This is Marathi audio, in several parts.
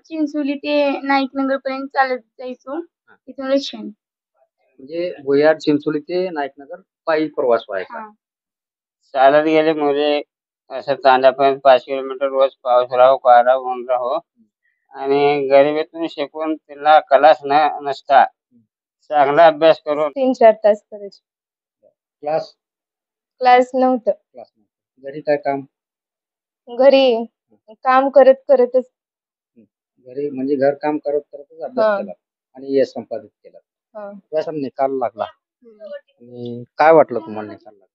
चिंचोली ते नाईकनगर पर्यंत चालत जायचो. तिथून रिक्षाने. म्हणजे भुयार चिंचोली ते नाईकनगर पायी प्रवास व्हायचा. हा. चालत गेले म्हणजे असं तांड्यापर्यंत 5 किलोमीटर रोज पाऊस राहो वारा ऊन राहो आणि गरिबीतून शिकून तिला कलाच नसता चांगला अभ्यास करून 3-4 तास करायचे. क्लास क्लास नव्हतं. घरी काय काम? घरी काम करतच घरी म्हणजे घर काम करतच अभ्यास केला आणि यश संपादित केला. त्याचा निकाल लागला. आणि काय वाटलं तुम्हाला निकाल लागला?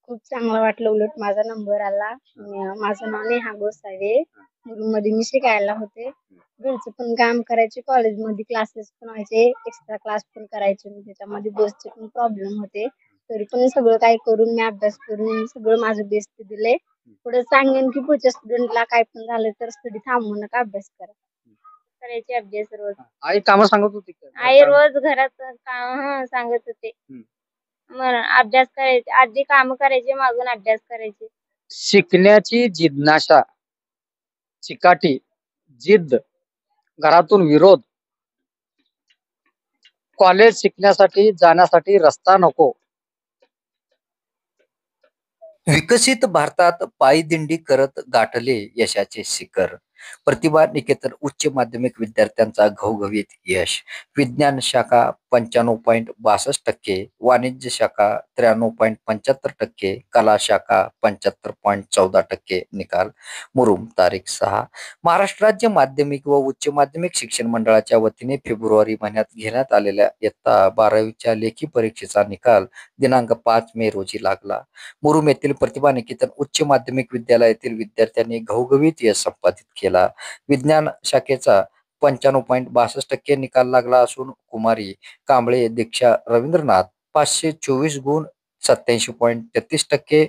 खूप चांगलं वाटलं. उलट माझा नंबर आला. माझं नाव नेहा गोसावी. मुरुममध्ये मी शिकायला होते. घरचं पण काम करायचे, कॉलेजमध्ये क्लासेस पण व्हायचे, एक्स्ट्रा क्लास पण करायचे. मी त्याच्यामध्ये बसचे पण प्रॉब्लेम होते. तरी पण सगळं काय करून मी अभ्यास करून सगळं माझं बेस्ट दिले. पुढे सांगेन की पुढच्या स्टुडंटला काय पण झालं तर स्टडी थांबवू नका, अभ्यास करा. करायचे अभ्यास रोज. आई कामं सांगत होती का? आई रोज घरात काम सांगत होते. अभ्यास करायचे, आधी काम करायचे, मागून अभ्यास करायचे. शिकण्याची जिज्ञासा, चिकाटी, जिद्द, घरातून विरोध, कॉलेज शिकण्यासाठी जाण्यासाठी रस्ता नको. विकसित भारतात पायदिंडी करत गाठले यशाचे शिखर. प्रतिभा निकेतन उच्च माध्यमिक विद्यार्थ्यांचा घवघवीत यश. विज्ञान शाखा 95.62%, वाणिज्य शाखा 93.75%, कला शाखा 75.14% निकाल. मुरुम तारीख 6. महाराष्ट्र राज्य माध्यमिक व उच्च माध्यमिक शिक्षण मंडळाच्या वतीने फेब्रुवारी महिन्यात घेण्यात आलेल्या इयत्ता 12वीच्या लेखी परीक्षेचा निकाल दिनांक 5 मे रोजी लागला. मुरुम येथील प्रतिभा निकेतन उच्च माध्यमिक विद्यालयातील विद्यार्थ्यांनी घवघवीत यश संपादित केला. विज्ञान शाखेचा 95.62% निकाल लागला असून कुमारी कांबळे दीक्षा रवींद्रनाथ 524 गुण 87.33%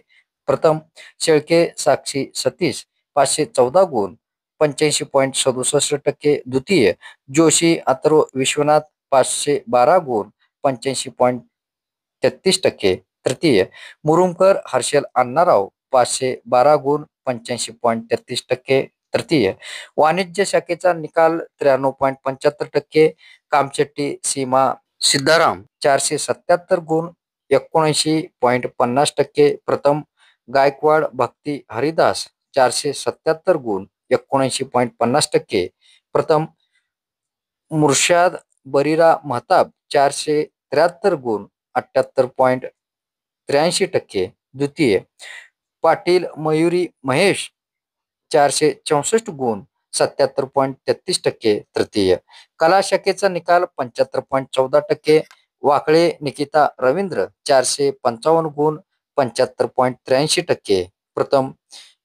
प्रथम, शेळके साक्षी सतीश 514 गुण 85.67% द्वितीय, जोशी अथर्व विश्वनाथ 512 गुण 85.33% तृतीय, मुरुमकर हर्षल अण्णाराव 512 गुण 85.33% तृतीय. वाणिज्य शाखेचा निकाल 93.75%, कामचेट्टी सीमा सिद्धाराम 477 गुण 79.50% प्रथम, गायकवाड भक्ती हरिदास 477 गुण 79.50% प्रथम, मुर्शाद बरीरा महताब 473 गुण 78.83% द्वितीय, पाटील मयुरी महेश 464 गुण 77.33% तृतीय. कला शाखेचा निकाल 75.14%, वाकळे निकिता रवींद्र 455 गुण 75.83% प्रथम,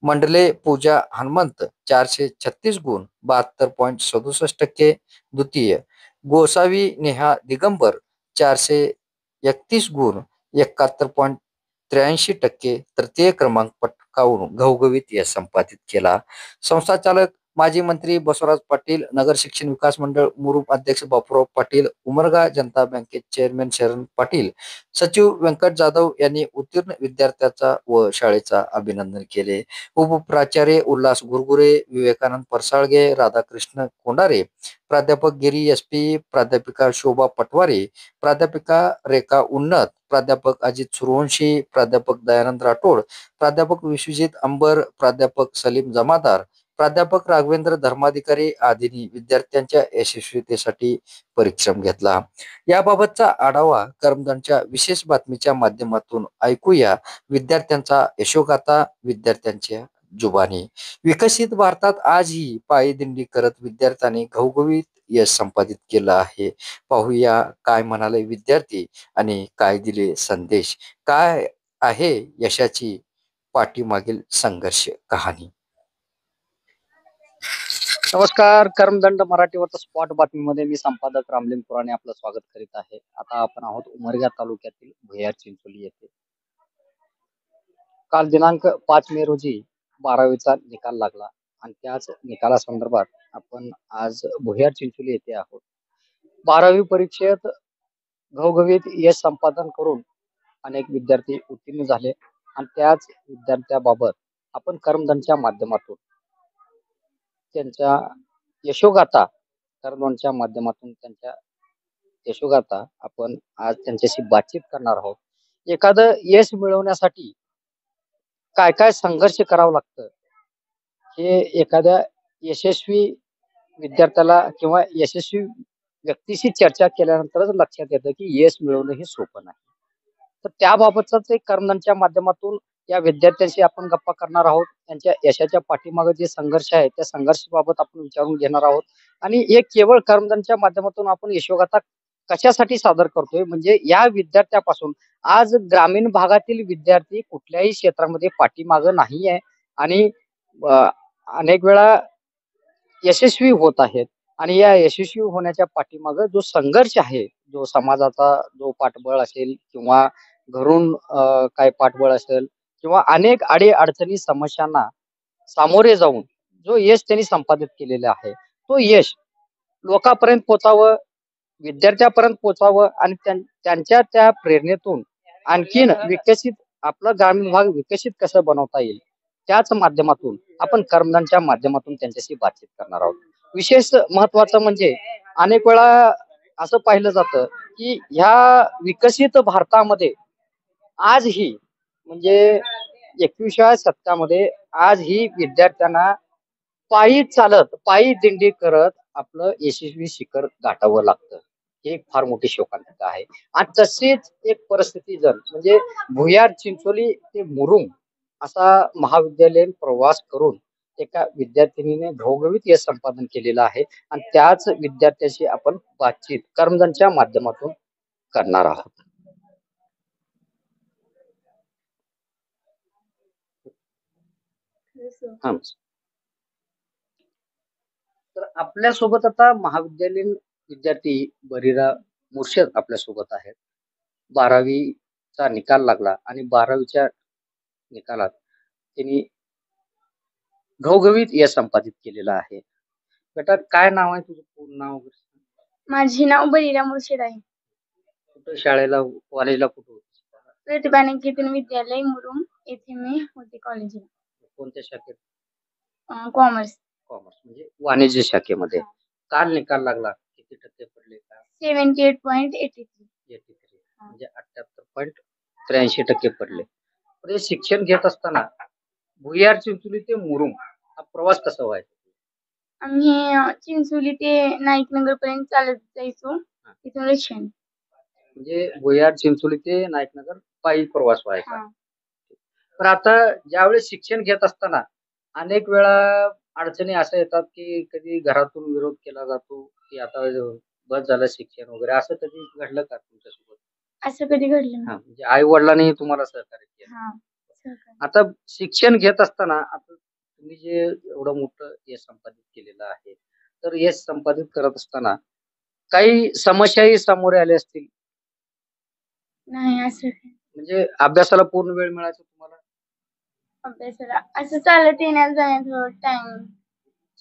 मंडले पूजा हनुमंत 436 गुण 72.67% द्वितीय, गोसावी नेहा दिगंबर 431 गुण 71.83% तृतीय क्रमांक पटकावून घवघवीत यश संपादित केला. संस्थाचालक माजी मंत्री बसवराज पाटील, नगर शिक्षण विकास मंडळ मुरुम अध्यक्ष बापूराव पाटील, उमरगा जनता बँकेत चेअरमॅन शरण पाटील, सचिव व्यंकट जाधव यांनी उत्तीर्ण विद्यार्थ्याचा व शाळेचा अभिनंदन केले. उपप्राचार्य उल्हास गुरगुरे, विवेकानंद परसाळगे, राधाकृष्ण कोंडारे, प्राध्यापक गिरी एसपी, प्राध्यापिका शोभा पटवारी, प्राध्यापिका रेखा उन्नत, प्राध्यापक अजित सूर्यवंशी, प्राध्यापक दयानंद राठोड, प्राध्यापक विश्वजित अंबर, प्राध्यापक सलीम जमादार, प्राध्यापक राघवेंद्र धर्माधिकारी आदींनी विद्यार्थ्यांच्या यशस्वीतेसाठी परिश्रम घेतला. याबाबतचा आढावा करमदनच्या विशेष बातमीच्या माध्यमातून ऐकूया. विद्यार्थ्यांचा यशोगाथा विद्यार्थ्यांच्या जुबानी. विकसित भारतात आजही पायदिंडी करत विद्यार्थ्यांनी घवघवीत यश संपादित केलं आहे. पाहूया काय म्हणाले विद्यार्थी आणि काय दिले संदेश. काय आहे यशाची पाठीमागील संघर्ष कहाणी. नमस्कार, कर्मदंड मराठीवरच्या स्पॉट बातमीमध्ये मी संपादक रामलिंग पुराणे आपलं स्वागत करीत आहे. आता आपण आहोत उमरगा तालुक्यातील भुयार चिंचोली येथे. काल दिनांक 5 मे रोजी 12वीचा निकाल लागला आणि त्याच निकालासंदर्भात आपण आज भुयार चिंचोली येथे आहोत. 12वी परीक्षेत घवघवीत यश संपादन करून अनेक विद्यार्थी उत्तीर्ण झाले आणि त्याच विद्यार्थ्याबाबत आपण कर्मदंडच्या माध्यमातून त्यांच्या यशोगाथा कर्मोंच्या माध्यमातून त्यांच्या यशोगाथा आपण आज त्यांच्याशी बातचीत करणार आहोत. एखादं यश मिळवण्यासाठी काय काय संघर्ष करावं लागतं हे एखाद्या यशस्वी विद्यार्थ्याला किंवा यशस्वी व्यक्तीशी चर्चा केल्यानंतरच लक्षात येतं की यश मिळवणं हे सोपं नाही. तर त्याबाबतच एक कर्मधांच्या माध्यमातून या विद्यार्थ्यांशी आपण गप्पा करणार आहोत. त्यांच्या यशाच्या पाठीमागे जे संघर्ष आहे त्या संघर्षाबाबत आपण विचारून घेणार आहोत. आणि एक केवळ कर्मधांच्या माध्यमातून आपण यशोगाथा कशासाठी सादर करतोय म्हणजे या विद्यार्थ्यापासून आज ग्रामीण भागातील विद्यार्थी कुठल्याही क्षेत्रामध्ये पाठीमागं नाही आहे आणि अ, अनेक वेळा यशस्वी होत आहेत. आणि या यशस्वी होण्याच्या पाठीमागे जो संघर्ष आहे, जो समाजाचा जो पाठबळ असेल किंवा घरून काय पाठबळ असेल किंवा अनेक अडीअडचणी समस्यांना सामोरे जाऊन जो यश त्यांनी संपादित केलेलं आहे, तो यश लोकांपर्यंत पोहोचावं, विद्यार्थ्यापर्यंत पोहोचावं आणि त्यांच्या त्या प्रेरणेतून आणखीन विकसित आपला ग्रामीण भाग विकसित कसं बनवता येईल त्याच माध्यमातून आपण कर्मधांच्या माध्यमातून त्यांच्याशी बातचीत करणार आहोत. विशेष महत्वाचं म्हणजे अनेक वेळा असं पाहिलं जातं की ह्या विकसित भारतामध्ये आजही म्हणजे 21व्या शतकामध्ये आजही विद्यार्थ्यांना पायी चालत, पायी दिंडी करत आपलं यशस्वी शिखर गाठावं लागतं. ही एक फार मोठी शोकांतिका आहे. आणि तशीच एक परिस्थिती जर म्हणजे भुयार, चिंचोली ते मुरुम असा महाविद्यालयीन प्रवास करून एका विद्यार्थिनीने घवघवीत यश संपादन केलेलं आहे. आणि त्याच विद्यार्थ्याशी आपण बातचीत कर्मधांच्या माध्यमातून करणार आहोत. हा. तर आपल्या सोबत आता महाविद्यालयीन विद्यार्थी बरीरा मुर्शद आपल्या सोबत आहेत. 12वीचा निकाल लागला आणि 12वीच्या निकालात त्यांनी घवघवीत यश संपादित केलेलं आहे. बेटा काय नाव आहे तुझं पूर्ण नाव वगैरे? माझे नाव बरीरा मुर्शिद आहे. कुठं शाळेला कॉलेजला कुठं होतीस? प्रतिभा निकेतन विद्यालय मुरुम येथे मी होते कॉलेजला. कोणत्या शाखेत? कॉमर्स. कॉमर्स म्हणजे वाणिज्य शाखेमध्ये. काल निकाल लागला, किती टक्के पडले? का 78.83. 83 म्हणजे 78.83% पडले. तर हे शिक्षण घेत असताना भुयार, चिंचोली ते मुरुम हा प्रवास कसा व्हायचा? आम्ही चिंचोली ते नाईकनगर पर्यंत चालत जायचो. तिथून रिक्षाने. म्हणजे भुयार, चिंचोली ते नाईकनगर पायी प्रवास व्हायचा. हा. पण आता ज्यावेळेस शिक्षण घेत असताना अनेक वेळा अडचणी अशा येतात की कधी घरातून विरोध केला जातो की आता बस झालं शिक्षण वगैरे, असं कधी घडलं का तुमच्यासोबत? असं कधी घडलं हा, नाही. म्हणजे आई वडिलांनी तुम्हाला सहकार्य केलं. हा. सहकार्य. आता शिक्षण घेत असताना आता तुम्ही जे एवढं मोठं यश संपादित केलेलं आहे, तर यश संपादित करत असताना काही समस्याही सामोरे आल्या असतील. नाही असं काही. म्हणजे अभ्यासाला पूर्ण वेळ मिळायचा तुम्हाला? अभ्यासाला असं चालत येण्यात जाण्यात टाइम.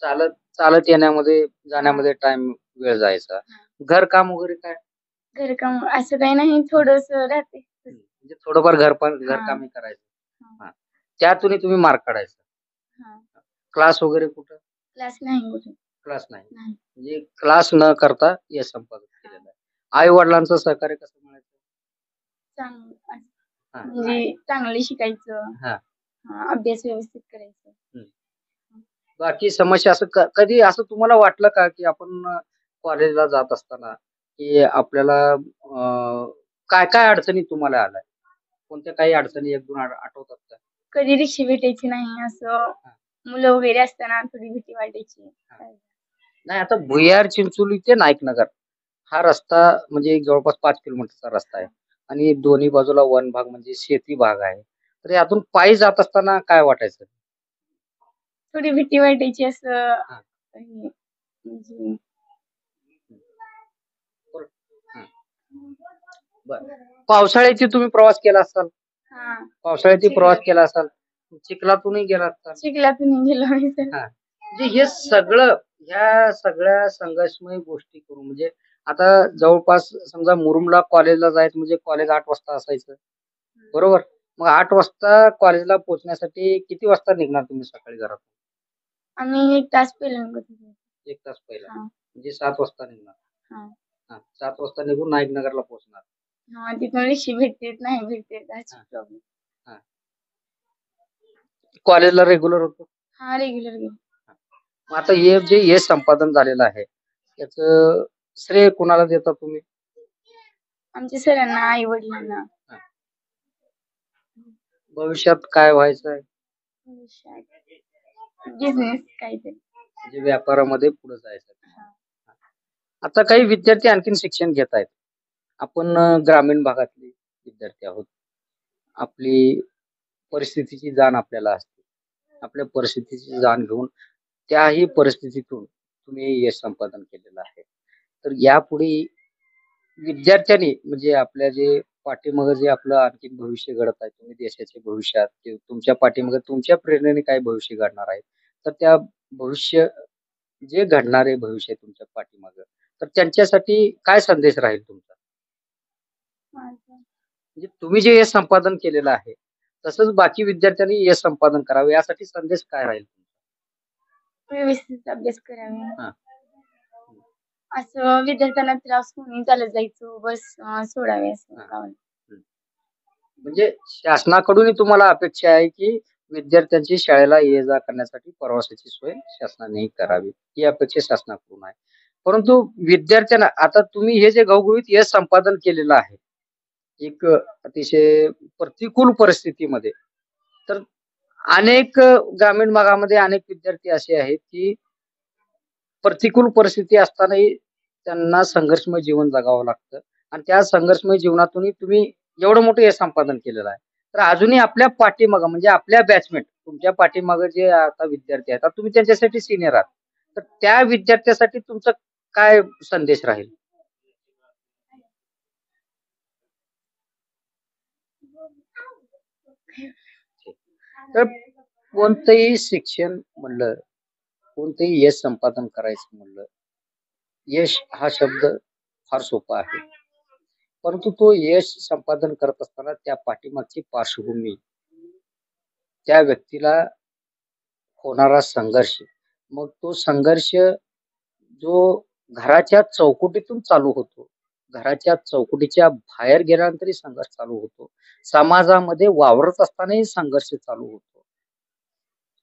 चालत चालत येण्यामध्ये जाण्यामध्ये टाइम वेळ जायचा. घरकाम वगैरे काय? घरकाम असं काही नाही, थोडस राहते. म्हणजे थोडंफार घरकामी करायचं. हा. हा. त्यातूनही तुम्ही मार्क काढायचा. हा. क्लास वगैरे कुठं? क्लास नाही कुठे. क्लास नाही. नाही. म्हणजे क्लास न करता यश संपादित केलेलं आहे. आई वडिलांचं सहकार्य कसं मिळायचं? चांगलं असं. हा. म्हणजे चांगले शिकायचं. हा. अभ्यास व्यवस्थित करायचं. बाकी समस्या असं कधी असं तुम्हाला वाटलं का की आपण कॉलेजला जात असताना की आपल्याला काय काय अडचणी तुम्हाला आल्या? कोणत्या काही अडचणी एक दोन आठवतात का? कधी रिक्षा भेटायची नाही असं. मुलं वगैरे असताना थोडी भीती वाटायची. नाही, आता भुयार, चिंचोली ते नाईकनगर हा रस्ता म्हणजे जवळपास 5 किलोमीटरचा रस्ता आहे आणि दोन्ही बाजूला वन भाग म्हणजे शेती भाग आहे. तर यातून पायी जात असताना काय वाटायचं? थोडी भीती वाटायची असं. म्हणजे पावसाळ्याची तुम्ही प्रवास केला असाल? हा. पावसाळ्याची प्रवास केला असाल, चिखलातूनही गेला असाल. चिखलातून गेलो आम्ही तर. म्हणजे हे सगळं ह्या सगळ्या संघर्षमय गोष्टी करून म्हणजे आता जवळपास समजा मुरुमला कॉलेजला जायचं म्हणजे कॉलेज 8 वाजता असायचं, बरोबर? मग 8 वाजता कॉलेजला पोहोचण्यासाठी किती वाजता निघणार तुम्ही सकाळी घरातून? आम्ही 1 तास पहिला निघत होतो. 1 तास पहिला हा. म्हणजे 7 वाजता निघणार. हा. 7 वाजता निघून नाईक नगरला पोहोचणार. हा, तिथून रिक्षा भेटते नाही भेटते त्याची हा. प्रॉब्लेम. कॉलेजला रेग्युलर होतो. हा, रेग्युलर घेऊन. मग आता हे जे यश संपादन झालेलं आहे त्याचं श्रेय कोणाला देता तुम्ही? आमच्या सरांना, आई वडिलांना. भविष्यात काय व्हायचंय? बिझनेस काहीतरी. म्हणजे व्यापारामध्ये पुढे जायचं. आता काही विद्यार्थी आणखीन शिक्षण घेत आहेत. आपण ग्रामीण भागातले विद्यार्थी आहोत. आपली परिस्थितीची जाण आपल्याला असते. आपल्या परिस्थितीची जाण घेऊन त्याही परिस्थितीतून तुम्ही यश संपादन केलेलं आहे. तर यापुढे विद्यार्थ्यांनी म्हणजे आपल्या जे पाठीमागे जे आपलं आणखीन भविष्य घडत आहे, तुम्ही देशाच्या भविष्यात तुमच्या पाठीमागे तुमच्या प्रेरणेने काय भविष्य घडणार आहे, तर त्या भविष्य जे घडणारे भविष्य आहे तुमच्या पाठीमागे, तर त्यांच्यासाठी काय संदेश राहील तुमचा? म्हणजे तुम्ही जे यश संपादन केलेलं आहे तसंच बाकी विद्यार्थ्यांनी यश संपादन करावे यासाठी संदेश काय राहील तुमचा? व्यवस्थित अभ्यास करावे. हा. असं विद्यार्थ्यांना त्रास होऊन चालत जायचं, बस सोडावे असं हा. गावाला. म्हणजे शासनाकडूनही तुम्हाला अपेक्षा आहे की विद्यार्थ्यांची शाळेला ये जा करण्यासाठी प्रवासाची सोय शासनाने करावी, ही अपेक्षा शासनाकडून आहे. परंतु विद्यार्थ्यांना आता तुम्ही हे जे घवघवीत यश संपादन केलेलं आहे एक अतिशय प्रतिकूल परिस्थितीमध्ये, तर अनेक ग्रामीण भागामध्ये अनेक विद्यार्थी असे आहेत की प्रतिकूल परिस्थिती असतानाही त्यांना संघर्षमय जीवन जगावं लागतं आणि त्या संघर्षमय जीवनातूनही तुम्ही एवढं मोठं यश संपादन केलेलं आहे. तर अजूनही आपल्या पाठीमागं म्हणजे आपल्या बॅचमेट तुमच्या पाठीमागं जे आता विद्यार्थी आहेत, आता तुम्ही त्यांच्यासाठी सिनियर आहात, तर त्या विद्यार्थ्यासाठी तुमचा काय संदेश राहील? तर कोणतंही शिक्षण म्हणलं, कोणतंही यश संपादन करायचं म्हणलं, यश हा शब्द फार सोपा आहे. परंतु तो यश संपादन करत असताना त्या पाठीमागची पार्श्वभूमी, त्या व्यक्तीला होणारा संघर्ष, मग तो संघर्ष जो घराच्या चौकटीतून चालू होतो, घराच्या चौकटीच्या बाहेर गेल्यानंतरही संघर्ष चालू होतो, समाजामध्ये वावरत असतानाही संघर्ष चालू होतो.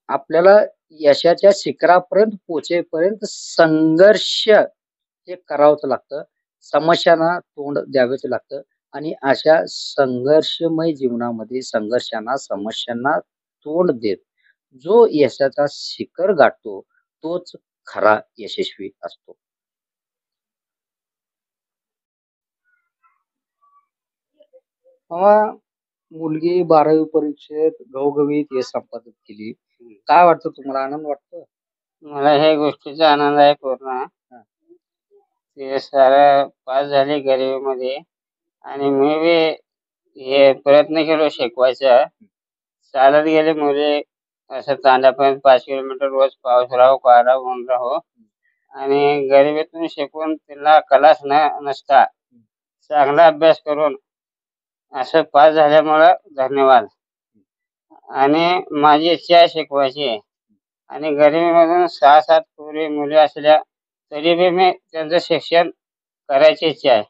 आपल्याला यशाच्या शिखरापर्यंत पोहोचेपर्यंत संघर्ष हे करावंच लागतं, समस्यांना तोंड द्यावेच लागतं आणि अशा संघर्षमय जीवनामध्ये संघर्षांना समस्यांना तोंड देत जो यशाचा शिखर गाठतो तोच खरा यशस्वी असतो. तेव्हा मुलगी 12वी परीक्षेत घवघवीत यश संपादन केली, काय वाटतं तुम्हाला? आनंद वाटतो? मला ह्या गोष्टीचा आनंद आहे पूर्ण. ते सारं पास झाली गरिबीमध्ये आणि मी बी हे प्रयत्न केलो शिकवायचा. चालत गेले मुले असं तांड्यापर्यंत 5 किलोमीटर रोज पाऊस राहो वारा ऊन राहो आणि गरिबीतून शिकून तिला कलाच नसता चांगला अभ्यास करून असं पास झाल्यामुळं धन्यवाद. आणि माझी इच्छा आहे शिकवायची आणि गरिबीमधून 6-7 पोरी मुली असल्या तरी बी मी त्यांचं शिक्षण करायची इच्छा आहे.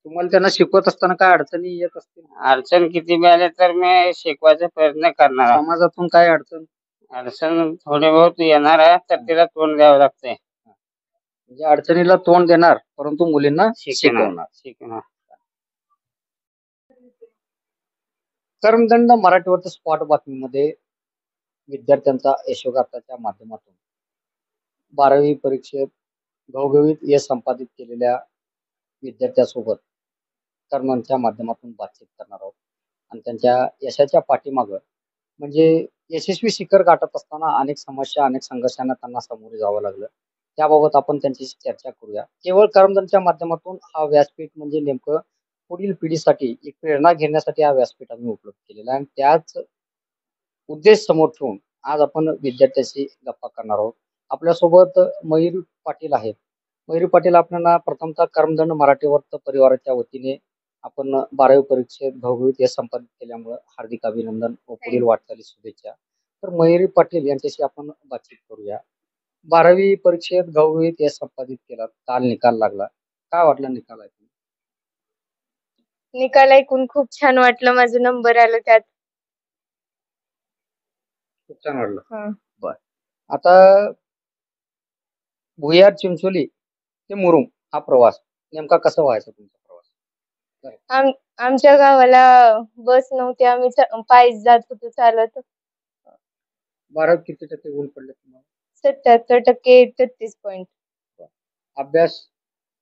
तुम्हाला त्यांना शिकवत असताना काय अडचणी येत असतील? अडचण किती बी आले तर मी शिकवायचा प्रयत्न करणार आहे. समाजातून काय अडचण? अडचण थोडी बहुत येणार आहे तर तिला तोंड द्यावं लागतंय. म्हणजे अडचणीला तोंड देणार परंतु मुलींना शिकवणार. कर्मदंड मराठीवरच्या स्पॉट बातमीमध्ये विद्यार्थ्यांचा यशोगाथाच्या माध्यमातून 12वी परीक्षेत घवघवीत यश संपादित केलेल्या विद्यार्थ्यासोबत कर्मांच्या माध्यमातून बातचीत करणार आहोत आणि त्यांच्या यशाच्या पाठीमागं म्हणजे यशस्वी शिखर गाठत असताना अनेक समस्या अनेक संघर्षांना त्यांना सामोरे जावं लागलं, त्याबाबत आपण त्यांच्याशी चर्चा करूया. केवळ कर्मदंडच्या माध्यमातून हा व्यासपीठ म्हणजे नेमकं पुढील पिढीसाठी एक प्रेरणा घेण्यासाठी हा व्यासपीठ आम्ही उपलब्ध केलेला आहे आणि त्याच उद्देश समोर ठेवून आज आपण विद्यार्थ्यांशी गप्पा करणार आहोत. आपल्यासोबत मयूर पाटील आहेत. मयूर पाटील आपल्याला प्रथमतः कर्मदंड मराठीवर्त परिवाराच्या वतीने आपण 12वी परीक्षेत घवघवीत यश संपादित केल्यामुळे हार्दिक अभिनंदन व पुढील वाटचालीस शुभेच्छा. तर मयूरी पाटील यांच्याशी आपण बातचीत करूया. 12वी परीक्षेत घवघवीत यश संपादित केला. काल निकाल लागला. काय वाटलं निकाल ऐकून? निकाल ऐकून खूप छान वाटलं. माझा नंबर आला त्यात. खूप छान वाटलं. हा. आता भुयार चिंचोली ते मुरुम हा प्रवास नेमका कसा व्हायचा तुमचा प्रवास? आमच्या गावाला बस नव्हती. आम्ही पायीच जात होतो चालत. 12वीत किती टक्के गुण पडले तुम्हाला? 77% 33 पॉइंट. अभ्यास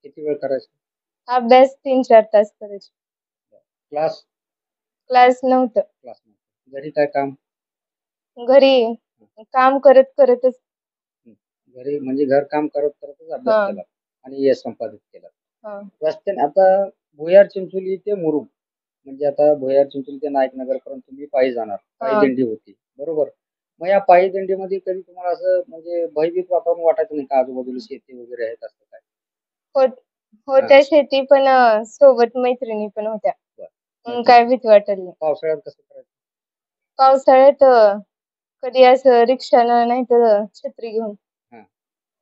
किती वेळ करायचा? अभ्यास 3-4 तास करायचे. क्लास क्लास नव्हतं. घरी काय काम? घरी काम करतच. घरी म्हणजे घर काम करतच अभ्यास केला आणि यश संपादित केला. हा. रस्त्याने आता भुयार चिंचोली ते मुरुम म्हणजे आता भुयार चिंचोली ते नाईकनगर पर्यंत तुम्ही पायी जाणार. पायी दिंडी होती बरोबर. मग या पायी दिंडीमध्ये कधी तुम्हाला असं म्हणजे भयभीत वातावरण वाटायचं नाही का? आजूबाजूला शेती वगैरे आहेत असं काय? होत्या शेती पण सोबत मैत्रिणी पण होत्या. मग काय भीती वाटत नाही. पावसाळ्यात कसं करायचं? पावसाळ्यात कधी असं रिक्षानं नाही तर छत्री घेऊन.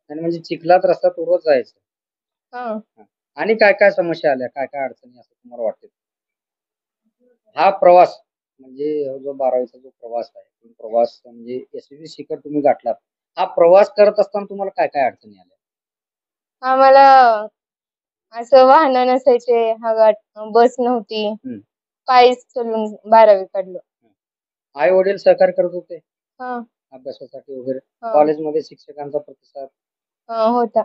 आणि म्हणजे चिखलात रस्ता रोज जायचं. आणि काय काय समस्या आल्या, काय काय अडचणी असं तुम्हाला वाटते? हा प्रवास म्हणजे जो 12वीचा जो प्रवास आहे, तो प्रवास म्हणजे यशस्वी शिखर तुम्ही गाठलात. हा प्रवास करत असताना तुम्हाला काय काय अडचणी आल्या? आम्हाला असं वाहन नसायचे. बस नव्हती. पायीच चलून 12वी काढलो. आई वडील सहकार्य करत होते हा. अभ्यासासाठी वगैरे? कॉलेजमध्ये शिक्षकांचा प्रतिसाद होता.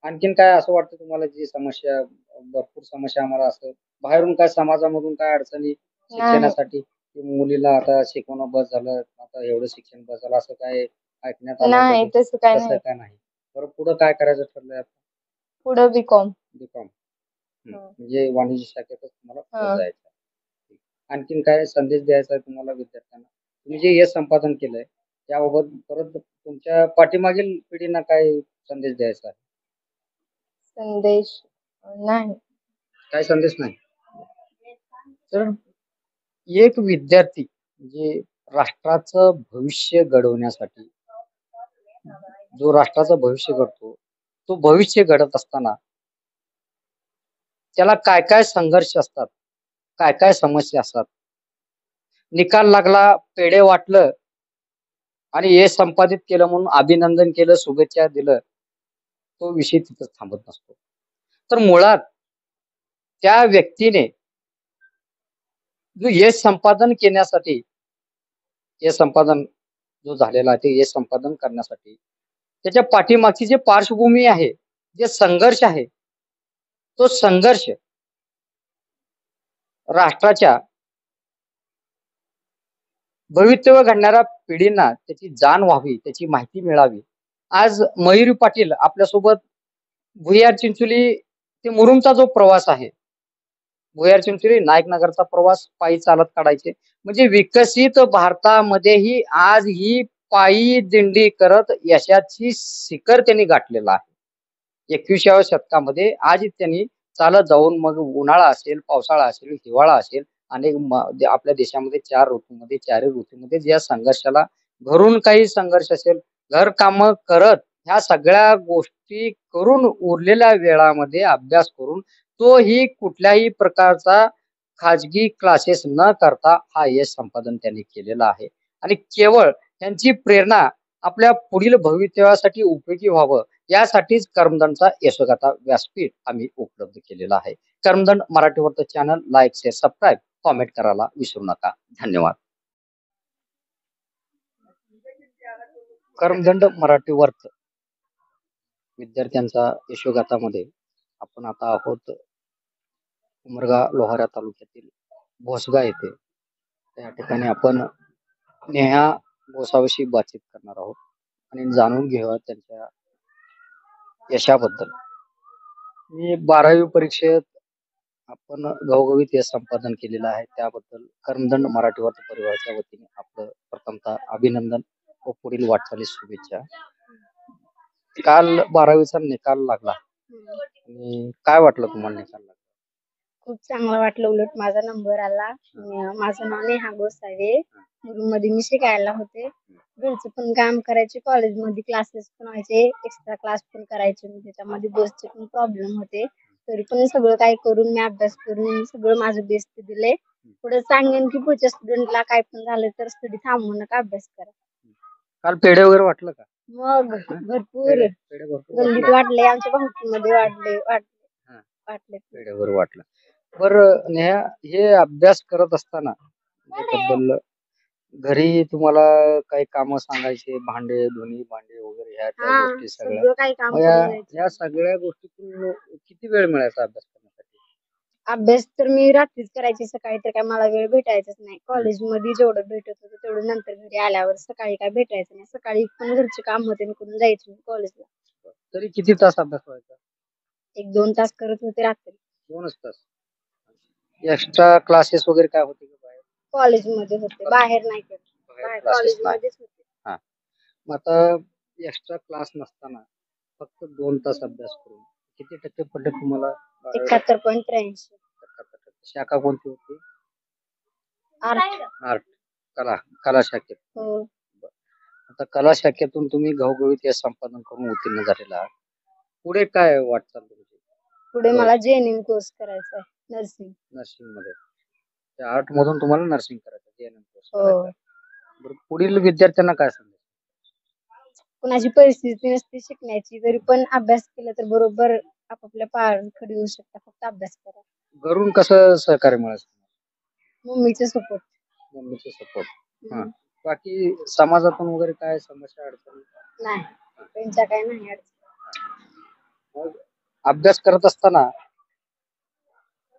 आणखीन काय असं वाटतं तुम्हाला जी समस्या, भरपूर समस्या आम्हाला असं बाहेरून काय समाजामधून काय अडचणी शिक्षणासाठी मुलीला आता शिकवणं बस झालं, आता एवढं शिक्षण बस झालं असं काय ऐकण्यात आलं? नाही तसं काय नाही. बरं पुढं काय करायचं ठरलंय? पुढं बीकॉम. म्हणजे वाणिज्य शाखेतच तुम्हाला पुढे जायचं. आणखीन काय संदेश द्यायचा आहे तुम्हाला विद्यार्थ्यांना? तुम्ही जे यश संपादन केलंय त्याबाबत परत तुमच्या पाठीमागील पिढींना काय संदेश द्यायचा आहे? संदेश नाही. काय संदेश नाही? तर एक विद्यार्थी म्हणजे राष्ट्राचं भविष्य घडवण्यासाठी जो राष्ट्राचं भविष्य घडतो, तो भविष्य घडत असताना त्याला काय काय संघर्ष असतात, काय काय समस्या असतात. निकाल लागला, पेढे वाटलं आणि यश संपादित केलं म्हणून अभिनंदन केलं, शुभेच्छा दिलं, तो विषय तिथंच थांबत नसतो. तर मुळात त्या व्यक्तीने जो यश संपादन केल्यासाठी, यश संपादन जो झालेला आहे ते यश संपादन करण्यासाठी त्याच्या पाठीमागची जे पार्श्वभूमी आहे, जे संघर्ष आहे, तो संघर्ष राष्ट्राच्या भवितव्य घडणाऱ्या पिढींना त्याची जाण व्हावी, त्याची माहिती मिळावी. आज मयुरी पाटील आपल्यासोबत भुयार चिंचोली ते मुरुमचा जो प्रवास आहे, भुयार चिंचोली नाईकनगरचा प्रवास पायी चालत काढायचे. म्हणजे विकसित भारतामध्येही आज ही पायी दिंडी करत यशाची शिखर त्यांनी गाठलेला आहे. 21व्या शतकामध्ये आज त्यांनी चालत जाऊन मग उन्हाळा असेल, पावसाळा असेल, हिवाळा असेल, अनेक आपल्या देशामध्ये 4 ऋतूमध्ये 4 ऋतूमध्ये ज्या संघर्षाला घरून काही संघर्ष असेल, घर काम करत ह्या सगळ्या गोष्टी करून उरलेल्या वेळामध्ये अभ्यास करून तोही कुठल्याही प्रकारचा खाजगी क्लासेस न करता हा यश संपादन त्यांनी केलेला आहे. आणि केवळ त्यांची प्रेरणा आपल्या पुढील भवितव्यासाठी उपयोगी व्हावं यासाठीच कर्मदंडचा यशोगाथा व्यासपीठ आम्ही उपलब्ध केलेला आहे. कर्मदंड मराठी वर्त channel like, share, subscribe, comment करायला विसरू नका. धन्यवाद. कर्मदंड मराठी वर्त विद्यार्थ्यांचा यशोगाथामध्ये आपण आता आहोत उमरगा लोहारा तालुक्यातील भोसगा येथे. त्या ठिकाणी आपण नेहा गोसावीशी बातचीत करणार आहोत आणि जाणून घेऊया त्यांच्या यशाबद्दल. मी 12वी परीक्षेत आपण घवघवीत यश संपादन केलेलं आहे, त्याबद्दल कर्मदंड मराठी वर्त परिवाराच्या वतीने आपलं प्रथमतः अभिनंदन व पुढील वाटचालीस शुभेच्छा. काल 12वीचा निकाल लागला आणि काय वाटलं तुम्हाला निकाल लागला? खूप चांगलं वाटलं उलट माझा नंबर आला. माझं नाव नेहा गोसावी. मुरुममध्ये मी शिकायला होते. घरचं पण काम करायचे, कॉलेजमध्ये क्लासेस पण व्हायचे, एक्स्ट्रा क्लास पण करायचे. मी त्याच्यामध्ये बसचे पण प्रॉब्लेम होते. तरी पण सगळं काय करून मी अभ्यास करून सगळं माझं बेस्ट दिले. पुढे सांगेन की पुढच्या स्टुडंटला काय पण झालं तर स्टडी थांबवू नका, अभ्यास करा. काल पेढे वगैरे वाटलं का? मग भरपूर पेढे भरपूर गल्लीत वाटले. वाटले, आमच्या भाऊकीमध्ये वाटले हा. वाटले. पेढे वगैरे वाटलं. बरं नेहा, हे अभ्यास करत असताना म्हणजे तब्बल घरी तुम्हाला काही कामं सांगायचे, भांडे धुणी भांडे वगैरे ह्या त्या हा, गोष्टी सगळ्या. सगळं काही काम मग करून जायचं. या सगळ्या गोष्टीतून किती वेळ मिळायचा अभ्यास करण्यासाठी? अभ्यास तर मी रात्रीच करायची, सकाळी तर काय मला वेळ भेटायचाच नाही. कॉलेजमध्ये जेवढं भेटत होतं तेवढं नंतर घरी आल्यावर, सकाळी काय भेटायचं नाही. सकाळी पण घरचे काम होते मी करून जायची कॉलेजला. तरी किती तास अभ्यास व्हायचा? 1-2 तास करत होते रात्री. 2च तास. एक्स्ट्रा क्लासेस वगैरे काय होते का बाहेर? कॉलेजमध्ये होते, बाहेर नाही करत. बाहेर बाहेर क्लासेस नाही. कॉलेजमध्येच होते. हा. मग आता एक्स्ट्रा क्लास नसताना फक्त 2 तास अभ्यास करून किती टक्के पडले तुम्हाला? 71.83. शाखा कोणती होती? आर्ट. आर्ट. कला शाखेत. हो. आता कला शाखेतून तुम्ही घवघवीत यश संपादन करून उत्तीर्ण झालेला आहात. पुढे काय वाटचाल तुमची? पुढे मला जेएनएम कोर्स करायचा आहे, नर्सिंग. नर्सिंग मध्ये. त्या आर्ट मधून तुम्हाला नर्सिंग करायचं, जेएनएम कोर्स हो. करायचा. बरं, पुढील विद्यार्थ्यांना काय सांगायचं? कुणाची परिस्थिती नसते शिकण्याची, तरी पण अभ्यास केला तर बरोबर आपापल्या पायावर खडी होऊ शकता. फक्त अभ्यास करा. घरून कसं सहकार्य मिळायचं? मम्मीचे सपोर्ट. मम्मीचं सपोर्ट. बाकी समाजातून वगैरे काय समस्या अडचणी? नाही, त्यांच्या काय नाही अडचण. मग अभ्यास करत असताना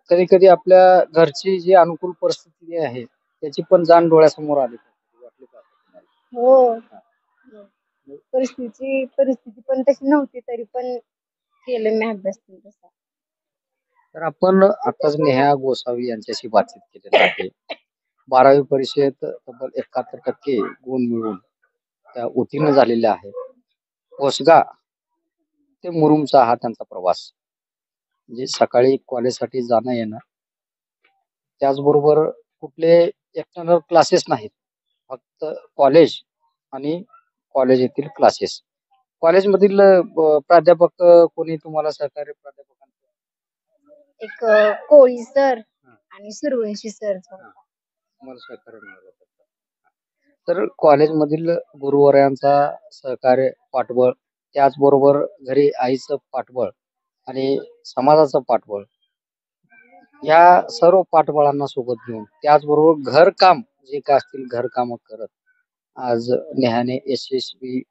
कधी कधी आपल्या घरची जी अनुकूल परिस्थिती आहे त्याची पण जाण डोळ्यासमोर आली वाटली का तुम्हाला? हो. परिस्थिती पण तशी नव्हती, तरी पण केलं मी अभ्यास पण तसा. तर आपण आताच नेहा गोसावी यांच्याशी बातचीत केलेली आहे. 12वी परीक्षेत तब्बल 71% गुण मिळवून त्या उत्तीर्ण झालेल्या आहेत. पोसगा ते मुरुमचा हा त्यांचा प्रवास. म्हणजे सकाळी कॉलेजसाठी जाणं येणं, त्याचबरोबर कुठले एक्सटर्नल क्लासेस नाहीत, फक्त कॉलेज आणि कॉलेज येथील क्लासेस. कॉलेजमधील प्राध्यापक कोणी तुम्हाला सहकार्य प्राध्यापकांचं? एक कोळी सर आणि सूर्यवंशी सर. तुम्हाला सहकार्य मिळालं त्याचं. तर कॉलेजमधील गुरुवर्यांचा सहकार्य पाठबळ, त्याचबरोबर घरी आईचं पाठबळ आणि समाजाचं पाठबळ, या सर्व पाठबळांना सोबत घेऊन त्याचबरोबर घरकाम जे काय असतील घरकाम करत आज नेहाने यशस्वी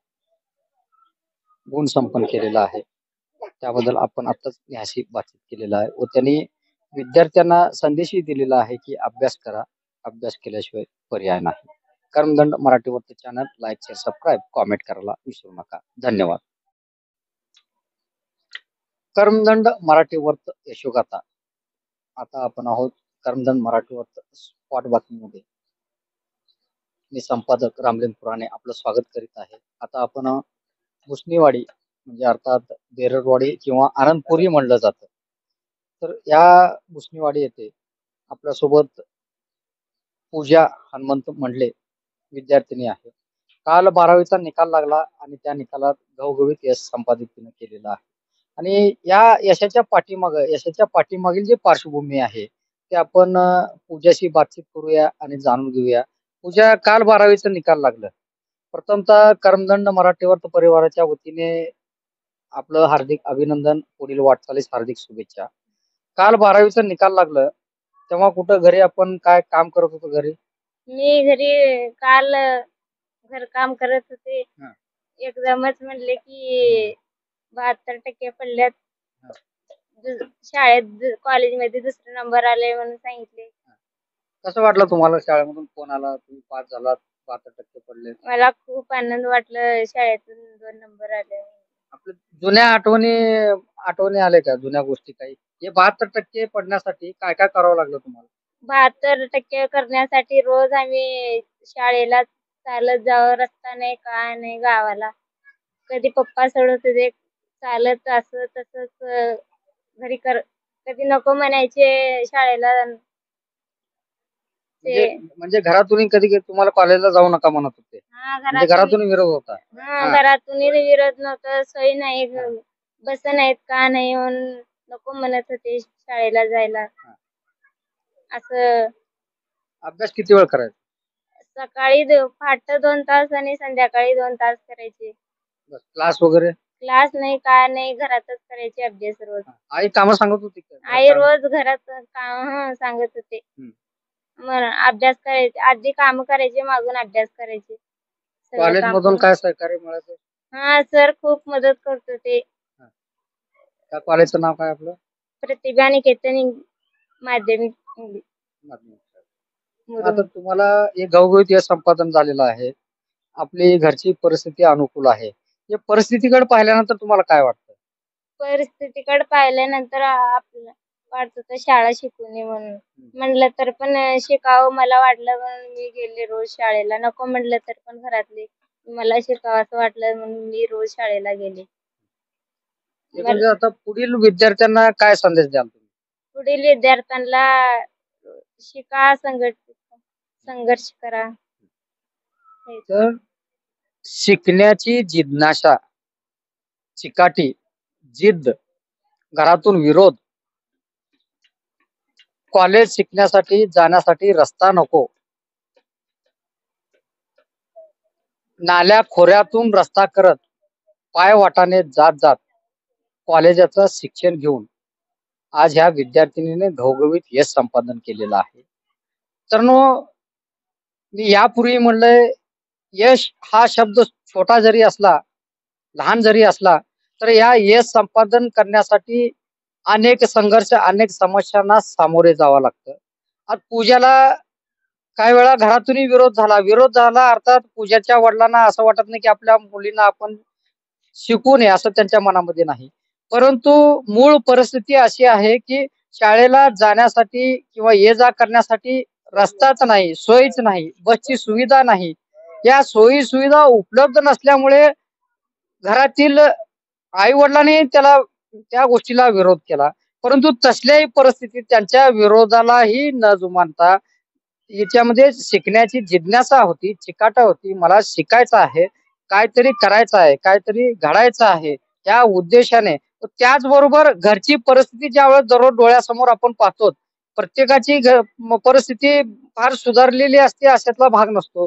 गुण संपन्न केलेला आहे. त्याबद्दल आपण आताच नेहाशी बातचीत केलेला आहे व त्यांनी विद्यार्थ्यांना संदेशही दिलेला आहे की अभ्यास करा, अभ्यास केल्याशिवाय पर्याय नाही. कर्मदंड मराठीवरती channel like share subscribe comment करायला विसरू नका. धन्यवाद. कर्मदंड मराठीवर्त यशोगाथा. आता आपण आहोत कर्मदंड मराठीवर्त स्पॉट बातमीमध्ये. मी संपादक रामलिंग पुराणे आपलं स्वागत करीत आहे. आता आपण भुसणीवाडी म्हणजे अर्थात बेरडवाडी किंवा आनंदपुरी म्हणलं जातं. तर या भुसणीवाडी येथे आपल्यासोबत पूजा हनुमंत मंडले विद्यार्थिनी आहे. काल 12वीचा निकाल लागला आणि त्या निकालात घवघवीत यश संपादित तिने केलेलं आहे. आणि या यशाच्या पाठीमागील जी पार्श्वभूमी आहे ते आपण पूजाशी बातचीत करूया आणि जाणून घेऊया. पूजा, काल 12वीचा निकाल लागला. प्रथमतः कर्मदंड मराठीवर्त परिवाराच्या वतीने आपलं हार्दिक अभिनंदन, पुढील वाटचालीस हार्दिक शुभेच्छा. काल 12वीचा निकाल लागलं तेव्हा कुठं घरी आपण काय काम करत होतो घरी? मी घरी काल घरकाम करत होते. एकदमच म्हणले की 72% पडल्यात. शाळेत कॉलेजमध्ये दुसरे नंबर आले म्हणून सांगितले. कसं वाटलं तुम्हाला? शाळेमधून फोन आला, तुम्ही पास झालात, 72% पडले? मला खूप आनंद वाटलं शाळेतून 2 नंबर आले. आपल्या जुन्या आठवणी आले का? जुन्या गोष्टी काही? हे 72% पडण्यासाठी काय काय करावं लागलं तुम्हाला? 72% करण्यासाठी रोज आम्ही शाळेला चालत जावं, रस्ता नाही काय नाही गावाला. कधी पप्पा सोडत होते चालत, असं तसंच घरी कधी नको म्हणायचे शाळेला. ते म्हणजे घरातून कधी तुम्हाला कॉलेजला जाऊ नका म्हणत होते, हा म्हणजे घरातून विरोध होता. घरातून विरोध नव्हतं, सोयी नाही, बस नाहीत का नाही म्हणून नको म्हणत होते शाळेला जायला. असं अभ्यास किती वेळ करायचा? सकाळी पहाटे 2 तास आणि संध्याकाळी 2 तास करायचे. क्लास वगैरे? क्लास नाही, काय नाही, घरातच करायचे अभ्यास रोज. आई कामं सांगत होती का? आई रोज घरात काम सांगत होते. मग अभ्यास करायचे, आधी काम करायचे, मागून अभ्यास करायचे. सगळं कॉलेज काम मधून करून. काय सहकार्य मिळालं? सर खूप मदत करत होते. त्या कॉलेजचं नाव काय आपलं? प्रतिभा निकेतन माध्यमिक इंग्लिश. आता तुम्हाला एक घवघवीत यश संपादन झालेलं आहे. आपली घरची परिस्थिती अनुकूल आहे. या परिस्थितीकडे पाहिल्यानंतर तुम्हाला काय वाटतं? परिस्थितीकडे पाहिल्यानंतर आपलं वाटत होतं शाळा शिकू नये म्हणून. म्हणलं तर पण शिकावं मला वाटलं म्हणून मी गेले रोज शाळेला. नको म्हणलं तर पण घरातले मला शिकावं असं वाटलं म्हणून मी रोज शाळेला गेले. म्हणजे आता पुढील विद्यार्थ्यांना काय संदेश द्याल तुम्ही? पुढील विद्यार्थ्यांना शिका, संघर्ष करा. तर शिकण्याची जिज्ञासा, चिकाटी, जिद्द, घरातून विरोध, कॉलेज शिकण्यासाठी जाण्यासाठी रस्ता नको, नाल्या खोऱ्यातून रस्ता करत पाय वाटाने जात जात कॉलेजाचं शिक्षण घेऊन आज ह्या विद्यार्थिनीने घवघवीत यश संपादन केलेलं आहे. तर मी यापूर्वी म्हणलंय, यश हा शब्द छोटा जरी असला, लहान जरी असला, तर या यश संपादन करण्यासाठी अनेक संघर्ष, अनेक समस्यांना सामोरे जावं लागतं. आज पूजाला काही वेळा घरातूनही विरोध झाला अर्थात पूजाच्या वडिलांना असं वाटत नाही की आपल्या मुलींना आपण शिकू नये असं त्यांच्या मनामध्ये नाही. परंतु मूळ परिस्थिती अशी आहे की शाळेला जाण्यासाठी किंवा ये जा करण्यासाठी रस्ताच नाही, सोयीच नाही, बसची सुविधा नाही. या सोयी सुविधा उपलब्ध नसल्यामुळे घरातील आई वडिलांनी त्या गोष्टीला विरोध केला. परंतु तसल्याही परिस्थितीत त्यांच्या विरोधालाही न जुमानता याच्यामध्ये शिकण्याची जिज्ञासा होती, चिकाटा होती. मला शिकायचं आहे, काहीतरी करायचं आहे, काहीतरी घडायचं आहे या उद्देशाने. त्याचबरोबर घरची परिस्थिती ज्यावेळेस दररोज डोळ्यासमोर आपण पाहतो, प्रत्येकाची परिस्थिती फार सुधारलेली असते अशातला भाग नसतो.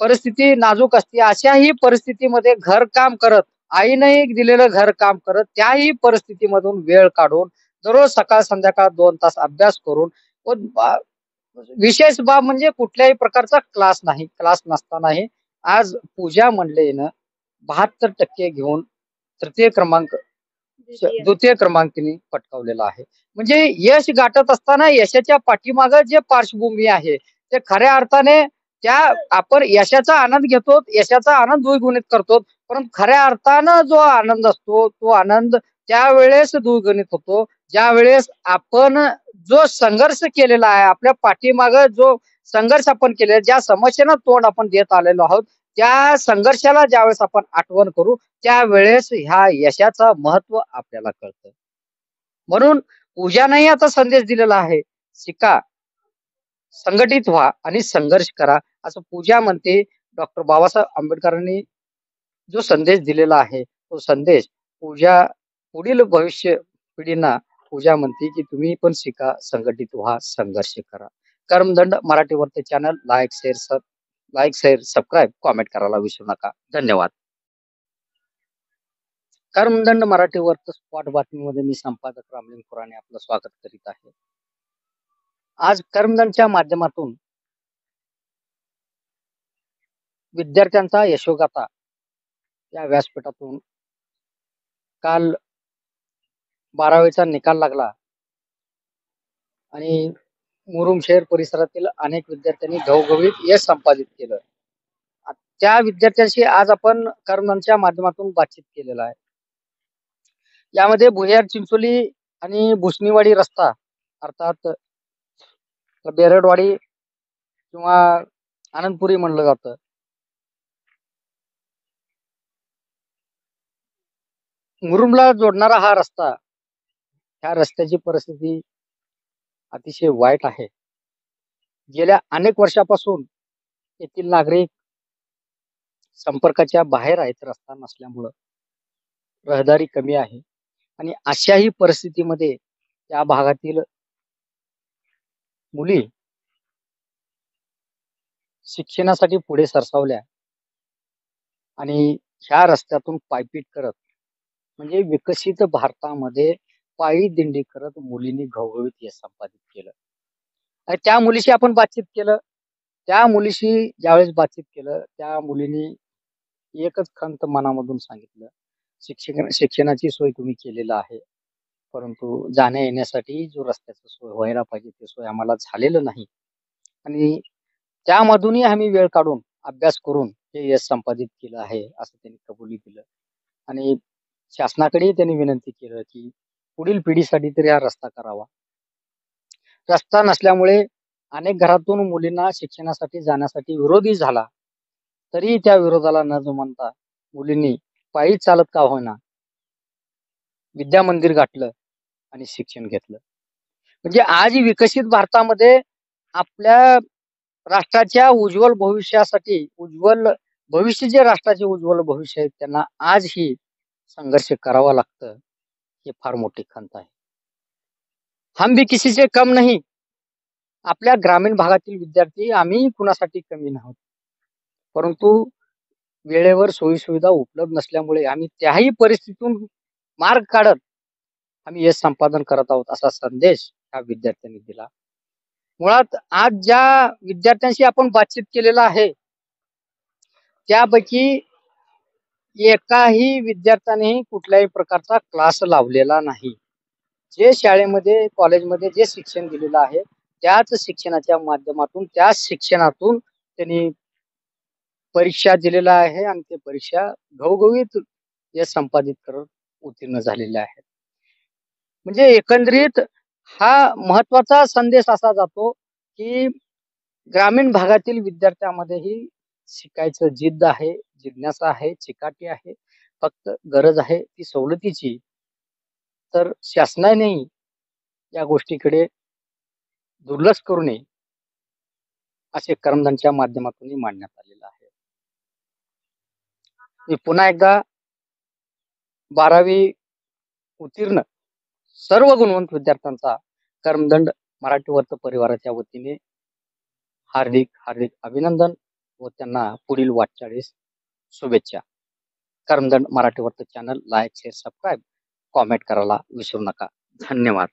परिस्थिती नाजूक असते. अशाही परिस्थितीमध्ये घरकाम करत, आईने दिलेलं घरकाम करत, त्याही परिस्थितीमधून वेळ काढून दररोज सकाळ संध्याकाळ 2 तास अभ्यास करून व विशेष बाब म्हणजे कुठल्याही प्रकारचा क्लास नाही, क्लास नसतानाही आज पूजा मंडळीनं 72% घेऊन द्वितीय क्रमांक तिने पटकावलेला आहे. म्हणजे यश गाठत असताना यशाच्या पाठीमागं जे पार्श्वभूमी आहे ते खऱ्या अर्थाने आपण यशाचा आनंद घेतो, यशाचा आनंद द्विगुणित करतो, परंतु खऱ्या अर्थानं जो आनंद असतो तो आनंद त्यावेळेस द्विगुणित होतो ज्या वेळेस आपण जो संघर्ष केलेला आहे, आपल्या पाठीमागं जो संघर्ष आपण केलेला, ज्या समस्येनं तोंड आपण देत आलेलो आहोत, त्या संघर्षाला ज्यावेळेस आपण आठवण करू त्यावेळेस ह्या यशाचं महत्व आपल्याला कळतं. म्हणून पूजानेही आता संदेश दिलेला आहे, शिका, संघटित व्हा आणि संघर्ष करा असं पूजा म्हणते. डॉक्टर बाबासाहेब आंबेडकरांनी जो संदेश दिलेला आहे तो संदेश पूजा पुढील भविष्य पिढींना पूजा म्हणते की तुम्ही पण शिका, संघटित व्हा, संघर्ष करा. कर्मदंड मराठीवरचे channel like share subscribe comment करायला विसरू नका. धन्यवाद. कर्मदंड मराठीवरचं स्पॉट बातमीमध्ये मी संपादक रामलिंग खुराणे आपलं स्वागत करीत आहे. आज कर्मदंडच्या माध्यमातून विद्यार्थ्यांचा यशोगाथा या व्यासपीठातून काल 12वीचा निकाल लागला आणि मुरुम शहर परिसरातील अनेक विद्यार्थ्यांनी घवघवीत यश संपादित केलं. त्या विद्यार्थ्यांशी आज आपण कर्मदंडच्या माध्यमातून बातचीत केलेला आहे. यामध्ये भुयार चिंचोली आणि भुसनीवाडी रस्ता अर्थात बेरडवाडी किंवा आनंदपुरी म्हणलं जातं, मुरुमला जोडणारा हा रस्ता ह्या रस्त्याची परिस्थिती अतिशय वाईट आहे. गेल्या अनेक वर्षापासून येथील नागरिक संपर्काच्या बाहेर आहेत रस्ता नसल्यामुळं. रहदारी कमी आहे आणि अशाही परिस्थितीमध्ये या भागातील मुली शिक्षणासाठी पुढे सरसावल्या आणि ह्या रस्त्यातून पायपीट करत म्हणजे विकसित भारतामध्ये पायी दिंडी करत मुलींनी घवघवीत यश संपादित केलं. आणि त्या मुलीशी आपण बातचीत केलं. त्या मुलीशी ज्यावेळेस बातचीत केलं त्या मुलीने एकच खंत मनामधून सांगितलं, शिक्षणाची सोय तुम्ही केलेलं आहे, परंतु जाण्या येण्यासाठी जो रस्त्याची सोय व्हायला पाहिजे ती सोय आम्हाला झालेलं नाही. आणि त्यामधूनही आम्ही वेळ काढून अभ्यास करून हे यश संपादित केलं आहे असं त्यांनी कबुली दिलं. आणि शासनाकडेही त्यांनी विनंती केलं की पुढील पिढीसाठी तरी हा रस्ता करावा. रस्ता नसल्यामुळे अनेक घरातून मुलींना शिक्षणासाठी जाण्यासाठी विरोधही झाला, तरी त्या विरोधाला न जुमानता मुलींनी पायी चालत का होईना विद्या मंदिर गाठलं आणि शिक्षण घेतलं. म्हणजे आज विकसित भारतामध्ये आपल्या राष्ट्राच्या उज्ज्वल भविष्यासाठी उज्ज्वल भविष्य जे राष्ट्राचे उज्ज्वल भविष्य आहे त्यांना आजही संघर्ष करावा लागतं. हे फार मोठी खंत आहे. हम भी किसी से कम नहीं. आपल्या ग्रामीण भागातील विद्यार्थी आम्ही कुणासाठी कमी नव्हतो, परंतु वेळेवर सोयी सुविधा उपलब्ध नसल्यामुळे आम्ही त्याही परिस्थितीतून मार्ग काढत आम्ही यश संपादन करत आहोत असा संदेश ह्या विद्यार्थ्यांनी दिला. मुळात आज ज्या विद्यार्थ्यांशी आपण बातचीत केलेला आहे त्यापैकी एकाही विद्यार्थ्याने कुठल्याही प्रकारचा क्लास लावलेला नाही. जे शाळेमध्ये कॉलेजमध्ये जे शिक्षण दिलेलं आहे त्याच शिक्षणाच्या माध्यमातून त्या शिक्षणातून त्यांनी परीक्षा दिलेला आहे आणि ते परीक्षा घवघवीत यश संपादित करत उत्तीर्ण झालेले आहेत. म्हणजे एकंदरीत हा महत्वाचा संदेश असा जातो की ग्रामीण भागातील विद्यार्थ्यांमध्येही शिकायचं जिद्द आहे, जिज्ञासा आहे, चिकाटी आहे. फक्त गरज आहे ती सवलतीची. तर शासनाने या गोष्टीकडे दुर्लक्ष करू नये असे करमदांच्या माध्यमातून मांडण्यात आलेलं आहे. मी पुन्हा एकदा 12वी उत्तीर्ण सर्व गुणवंत विद्यार्थ्यांचा करमदंड मराठी वर्त परिवाराच्या वतीने हार्दिक हार्दिक अभिनंदन व त्यांना पुढील वाटचालीस शुभेच्छा. करमदंड मराठी वर्त channel like share subscribe comment करायला विसरू नका. धन्यवाद.